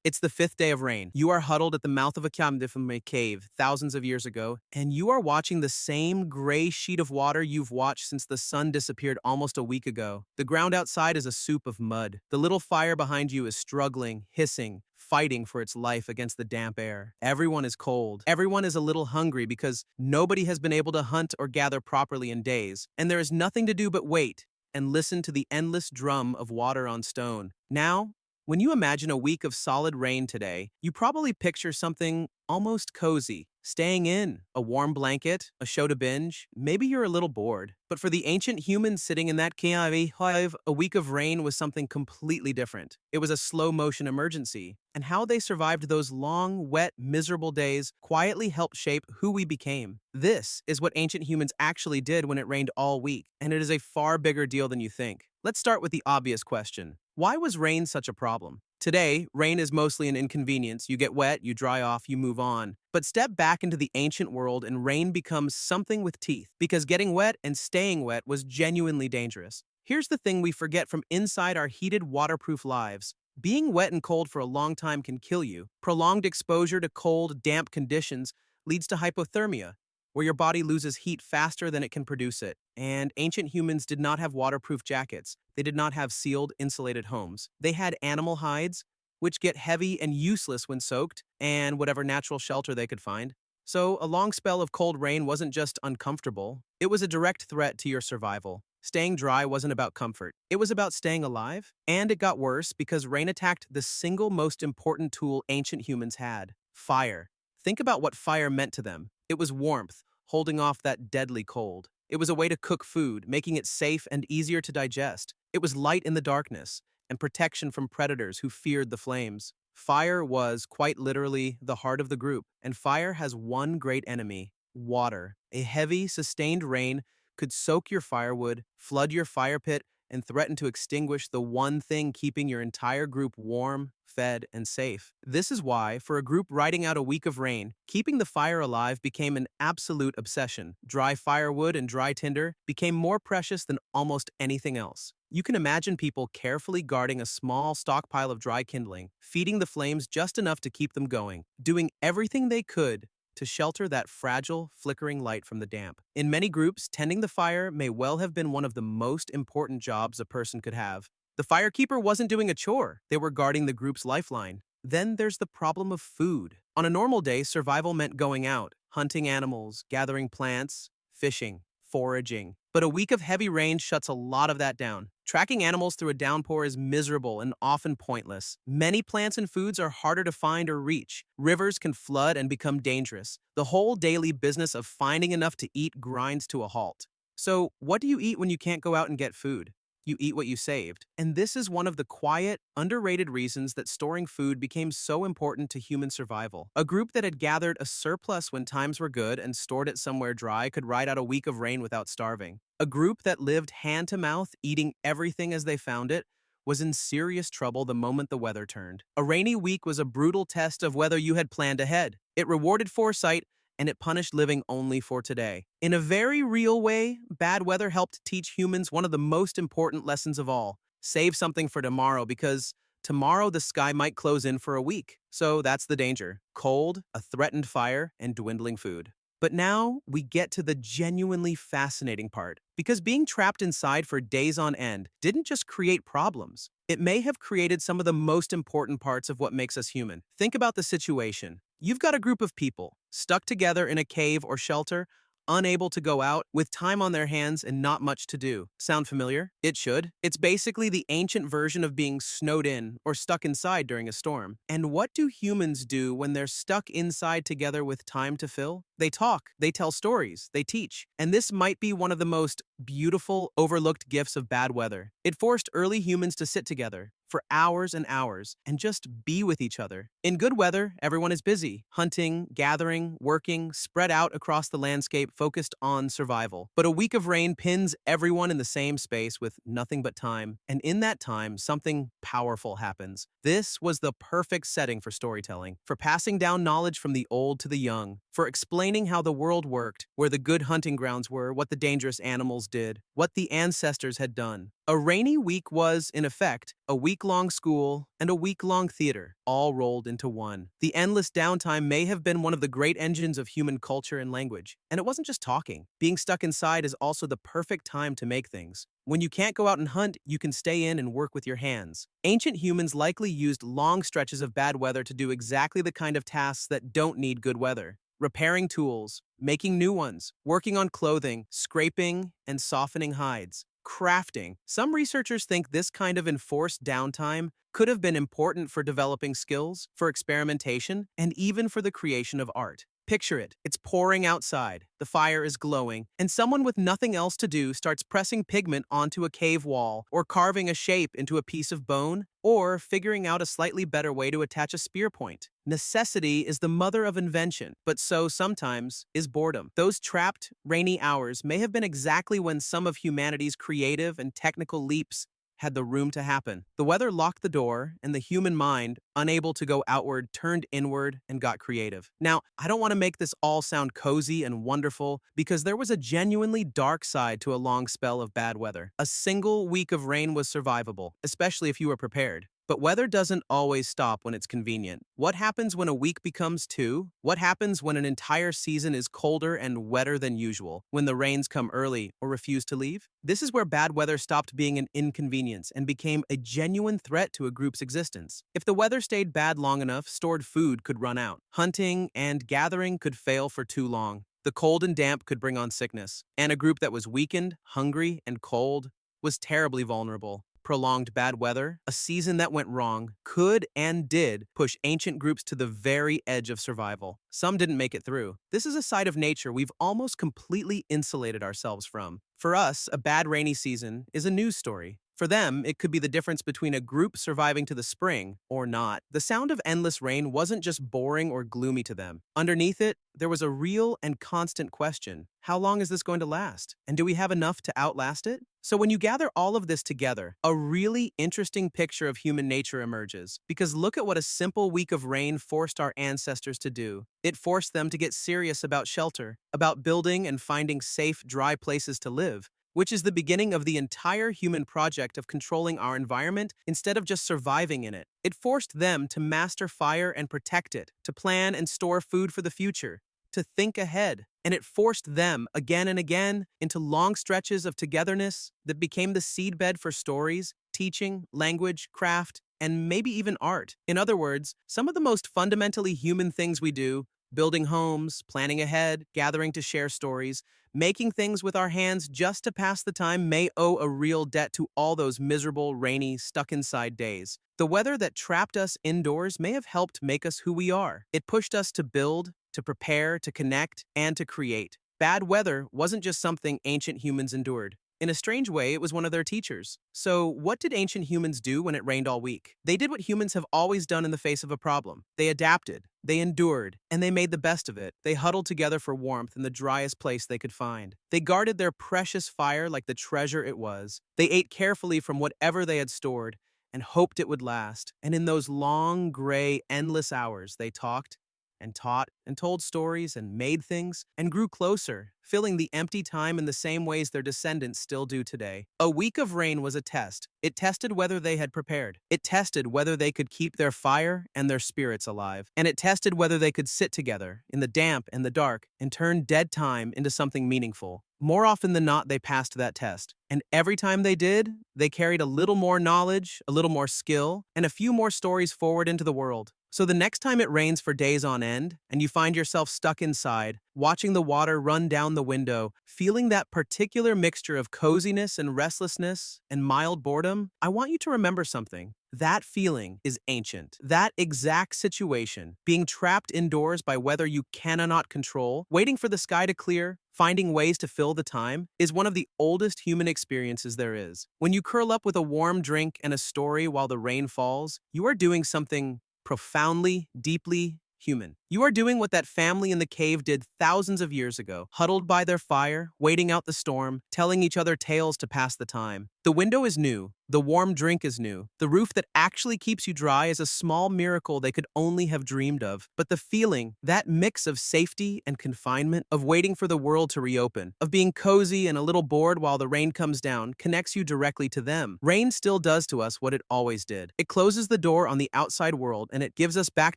It's the fifth day of rain. You are huddled at the mouth of a cave thousands of years ago, and you are watching the same gray sheet of water you've watched since the sun disappeared almost a week ago. The ground outside is a soup of mud. The little fire behind you is struggling, hissing, fighting for its life against the damp air. Everyone is cold. Everyone is a little hungry because nobody has been able to hunt or gather properly in days, and there is nothing to do but wait and listen to the endless drum of water on stone. Now, when you imagine a week of solid rain today, you probably picture something almost cozy. Staying in, a warm blanket, a show to binge. Maybe you're a little bored. But for the ancient humans sitting in that cave, a week of rain was something completely different. It was a slow-motion emergency. And how they survived those long, wet, miserable days quietly helped shape who we became. This is what ancient humans actually did when it rained all week, and it is a far bigger deal than you think. Let's start with the obvious question. Why was rain such a problem? Today, rain is mostly an inconvenience. You get wet, you dry off, you move on. But step back into the ancient world and rain becomes something with teeth, because getting wet and staying wet was genuinely dangerous. Here's the thing we forget from inside our heated, waterproof lives. Being wet and cold for a long time can kill you. Prolonged exposure to cold, damp conditions leads to hypothermia, where your body loses heat faster than it can produce it. And ancient humans did not have waterproof jackets. They did not have sealed, insulated homes. They had animal hides, which get heavy and useless when soaked, and whatever natural shelter they could find. So a long spell of cold rain wasn't just uncomfortable, it was a direct threat to your survival. Staying dry wasn't about comfort. It was about staying alive. And it got worse because rain attacked the single most important tool ancient humans had: fire. Think about what fire meant to them. It was warmth, holding off that deadly cold. It was a way to cook food, making it safe and easier to digest. It was light in the darkness and protection from predators who feared the flames. Fire was, quite literally, the heart of the group. And fire has one great enemy: water. A heavy, sustained rain could soak your firewood, flood your fire pit, and threaten to extinguish the one thing keeping your entire group warm, fed, and safe. This is why, for a group riding out a week of rain, keeping the fire alive became an absolute obsession. Dry firewood and dry tinder became more precious than almost anything else. You can imagine people carefully guarding a small stockpile of dry kindling, feeding the flames just enough to keep them going, doing everything they could to shelter that fragile, flickering light from the damp. In many groups, tending the fire may well have been one of the most important jobs a person could have. The firekeeper wasn't doing a chore, they were guarding the group's lifeline. Then there's the problem of food. On a normal day, survival meant going out, hunting animals, gathering plants, fishing, foraging. But a week of heavy rain shuts a lot of that down. Tracking animals through a downpour is miserable and often pointless. Many plants and foods are harder to find or reach. Rivers can flood and become dangerous. The whole daily business of finding enough to eat grinds to a halt. So, what do you eat when you can't go out and get food? You eat what you saved. And this is one of the quiet, underrated reasons that storing food became so important to human survival. A group that had gathered a surplus when times were good and stored it somewhere dry could ride out a week of rain without starving. A group that lived hand to mouth, eating everything as they found it, was in serious trouble the moment the weather turned. A rainy week was a brutal test of whether you had planned ahead. It rewarded foresight, and it punished living only for today. In a very real way, bad weather helped teach humans one of the most important lessons of all: save something for tomorrow, because tomorrow the sky might close in for a week. So that's the danger: cold, a threatened fire, and dwindling food. But now we get to the genuinely fascinating part, because being trapped inside for days on end didn't just create problems. It may have created some of the most important parts of what makes us human. Think about the situation. You've got a group of people stuck together in a cave or shelter, unable to go out, with time on their hands and not much to do. Sound familiar? It should. It's basically the ancient version of being snowed in or stuck inside during a storm. And what do humans do when they're stuck inside together with time to fill? They talk, they tell stories, they teach. And this might be one of the most beautiful, overlooked gifts of bad weather. It forced early humans to sit together for hours and hours and just be with each other. In good weather, everyone is busy, hunting, gathering, working, spread out across the landscape, focused on survival. But a week of rain pins everyone in the same space with nothing but time, and in that time, something powerful happens. This was the perfect setting for storytelling, for passing down knowledge from the old to the young, for explaining how the world worked, where the good hunting grounds were, what the dangerous animals did, what the ancestors had done. A rainy week was, in effect, a week-long school and a week-long theater, all rolled into one. The endless downtime may have been one of the great engines of human culture and language. And it wasn't just talking. Being stuck inside is also the perfect time to make things. When you can't go out and hunt, you can stay in and work with your hands. Ancient humans likely used long stretches of bad weather to do exactly the kind of tasks that don't need good weather. Repairing tools, making new ones, working on clothing, scraping and softening hides, crafting. Some researchers think this kind of enforced downtime could have been important for developing skills, for experimentation, and even for the creation of art. Picture it. It's pouring outside, the fire is glowing, and someone with nothing else to do starts pressing pigment onto a cave wall, or carving a shape into a piece of bone, or figuring out a slightly better way to attach a spear point. Necessity is the mother of invention, but so sometimes is boredom. Those trapped, rainy hours may have been exactly when some of humanity's creative and technical leaps had the room to happen. The weather locked the door, and the human mind, unable to go outward, turned inward and got creative. Now, I don't want to make this all sound cozy and wonderful, because there was a genuinely dark side to a long spell of bad weather. A single week of rain was survivable, especially if you were prepared. But weather doesn't always stop when it's convenient. What happens when a week becomes two? What happens when an entire season is colder and wetter than usual? When the rains come early or refuse to leave? This is where bad weather stopped being an inconvenience and became a genuine threat to a group's existence. If the weather stayed bad long enough, stored food could run out. Hunting and gathering could fail for too long. The cold and damp could bring on sickness. And a group that was weakened, hungry, and cold was terribly vulnerable. Prolonged bad weather, a season that went wrong, could and did push ancient groups to the very edge of survival. Some didn't make it through. This is a side of nature we've almost completely insulated ourselves from. For us, a bad rainy season is a news story. For them, it could be the difference between a group surviving to the spring or not. The sound of endless rain wasn't just boring or gloomy to them. Underneath it, there was a real and constant question. How long is this going to last? And do we have enough to outlast it? So when you gather all of this together, a really interesting picture of human nature emerges. Because look at what a simple week of rain forced our ancestors to do. It forced them to get serious about shelter, about building and finding safe, dry places to live, which is the beginning of the entire human project of controlling our environment instead of just surviving in it. It forced them to master fire and protect it, to plan and store food for the future, to think ahead. And it forced them, again and again, into long stretches of togetherness that became the seedbed for stories, teaching, language, craft, and maybe even art. In other words, some of the most fundamentally human things we do, building homes, planning ahead, gathering to share stories, making things with our hands just to pass the time, may owe a real debt to all those miserable, rainy, stuck-inside days. The weather that trapped us indoors may have helped make us who we are. It pushed us to build, to prepare, to connect, and to create. Bad weather wasn't just something ancient humans endured. In a strange way, it was one of their teachers. So, what did ancient humans do when it rained all week? They did what humans have always done in the face of a problem. They adapted, they endured, and they made the best of it. They huddled together for warmth in the driest place they could find. They guarded their precious fire like the treasure it was. They ate carefully from whatever they had stored and hoped it would last. And in those long, gray, endless hours, they talked and taught and told stories and made things and grew closer, filling the empty time in the same ways their descendants still do today. A week of rain was a test. It tested whether they had prepared. It tested whether they could keep their fire and their spirits alive. And it tested whether they could sit together in the damp and the dark and turn dead time into something meaningful. More often than not, they passed that test. And every time they did, they carried a little more knowledge, a little more skill, and a few more stories forward into the world. So the next time it rains for days on end, and you find yourself stuck inside, watching the water run down the window, feeling that particular mixture of coziness and restlessness and mild boredom, I want you to remember something. That feeling is ancient. That exact situation, being trapped indoors by weather you cannot control, waiting for the sky to clear, finding ways to fill the time, is one of the oldest human experiences there is. When you curl up with a warm drink and a story while the rain falls, you are doing something profoundly, deeply human. You are doing what that family in the cave did thousands of years ago, huddled by their fire, waiting out the storm, telling each other tales to pass the time. The window is new. The warm drink is new. The roof that actually keeps you dry is a small miracle they could only have dreamed of. But the feeling, that mix of safety and confinement, of waiting for the world to reopen, of being cozy and a little bored while the rain comes down, connects you directly to them. Rain still does to us what it always did. It closes the door on the outside world and it gives us back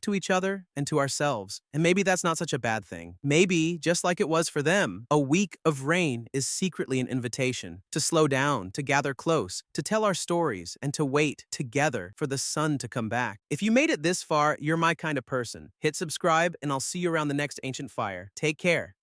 to each other and to ourselves. And maybe that's not such a bad thing. Maybe, just like it was for them, a week of rain is secretly an invitation to slow down, to gather close, to tell our stories, and to wait together for the sun to come back. If you made it this far, you're my kind of person. Hit subscribe, and I'll see you around the next ancient fire. Take care.